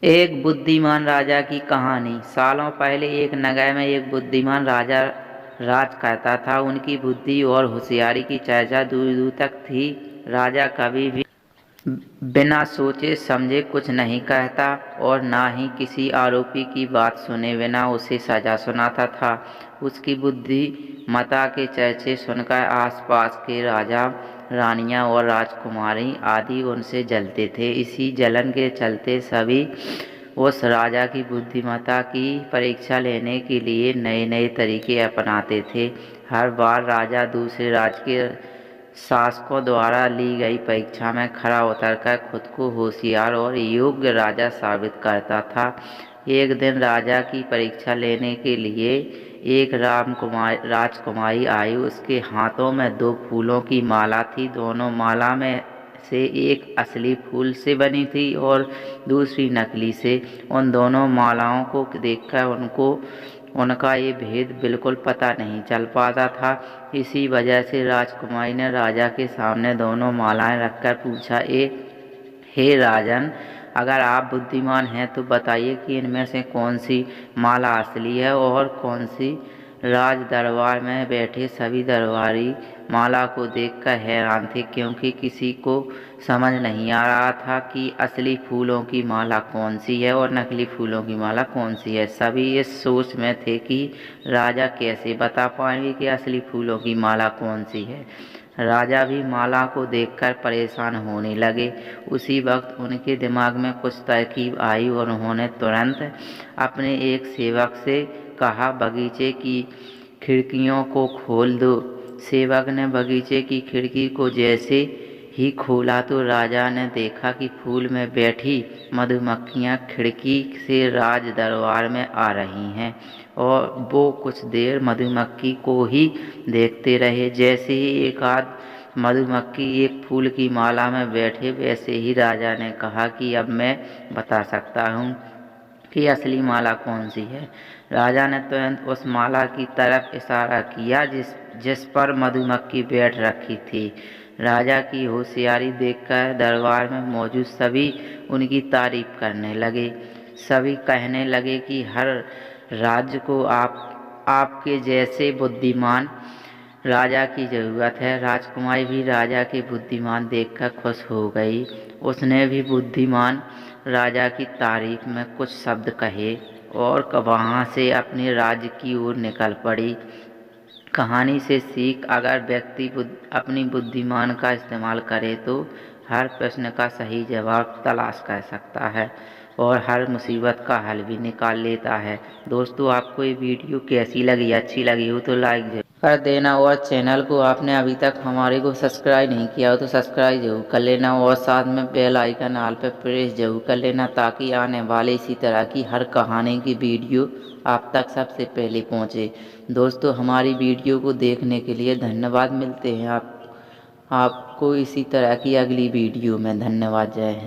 एक बुद्धिमान राजा की कहानी। सालों पहले एक नगर में एक बुद्धिमान राजा राज करता था। उनकी बुद्धि और होशियारी की चर्चा दूर दूर तक थी। राजा कभी भी बिना सोचे समझे कुछ नहीं कहता और ना ही किसी आरोपी की बात सुने बिना उसे सजा सुनाता था। उसकी बुद्धिमत्ता के चर्चे सुनकर आसपास के राजा रानियां और राजकुमारी आदि उनसे जलते थे। इसी जलन के चलते सभी उस राजा की बुद्धिमत्ता की परीक्षा लेने के लिए नए नए तरीके अपनाते थे। हर बार राजा दूसरे राज्य के शासकों द्वारा ली गई परीक्षा में खरा उतरकर खुद को होशियार और योग्य राजा साबित करता था। एक दिन राजा की परीक्षा लेने के लिए एक राजकुमारी आई। उसके हाथों में दो फूलों की माला थी। दोनों माला में से एक असली फूल से बनी थी और दूसरी नकली से। उन दोनों मालाओं को देखकर उनका ये भेद बिल्कुल पता नहीं चल पाता था। इसी वजह से राजकुमारी ने राजा के सामने दोनों मालाएं रखकर पूछा, हे राजन, अगर आप बुद्धिमान हैं तो बताइए कि इनमें से कौन सी माला असली है और कौन सी। राज दरबार में बैठे सभी दरबारी माला को देखकर हैरान थे, क्योंकि किसी को समझ नहीं आ रहा था कि असली फूलों की माला कौन सी है और नकली फूलों की माला कौन सी है। सभी इस सोच में थे कि राजा कैसे बता पाएंगे कि असली फूलों की माला कौन सी है। राजा भी माला को देखकर परेशान होने लगे। उसी वक्त उनके दिमाग में कुछ तरकीब आई और उन्होंने तुरंत अपने एक सेवक से कहा, बगीचे की खिड़कियों को खोल दो। सेवक ने बगीचे की खिड़की को जैसे ही खोला तो राजा ने देखा कि फूल में बैठी मधुमक्खियां खिड़की से राज दरबार में आ रही हैं और वो कुछ देर मधुमक्खी को ही देखते रहे। जैसे ही एक आध मधुमक्खी एक फूल की माला में बैठे, वैसे ही राजा ने कहा कि अब मैं बता सकता हूँ कि असली माला कौन सी है। राजा ने तुरंत उस माला की तरफ इशारा किया जिस पर मधुमक्खी बैठ रखी थी। राजा की होशियारी देखकर दरबार में मौजूद सभी उनकी तारीफ करने लगे। सभी कहने लगे कि हर राज्य को आपके जैसे बुद्धिमान राजा की ज़रूरत है। राजकुमारी भी राजा के बुद्धिमान देखकर खुश हो गई। उसने भी बुद्धिमान राजा की तारीफ में कुछ शब्द कहे और वहाँ से अपने राज्य की ओर निकल पड़ी। कहानी से सीख, अगर व्यक्ति अपनी बुद्धिमान का इस्तेमाल करे तो हर प्रश्न का सही जवाब तलाश कर सकता है और हर मुसीबत का हल भी निकाल लेता है। दोस्तों, आपको ये वीडियो कैसी लगी? अच्छी लगी हो तो लाइक जरूर कर देना और चैनल को आपने अभी तक हमारे को सब्सक्राइब नहीं किया हो तो सब्सक्राइब जरूर कर लेना और साथ में बेल आइकन ऑल पे प्रेस जरूर कर लेना, ताकि आने वाले इसी तरह की हर कहानी की वीडियो आप तक सबसे पहले पहुंचे। दोस्तों, हमारी वीडियो को देखने के लिए धन्यवाद। मिलते हैं आपको इसी तरह की अगली वीडियो में। धन्यवाद। जय हिंद।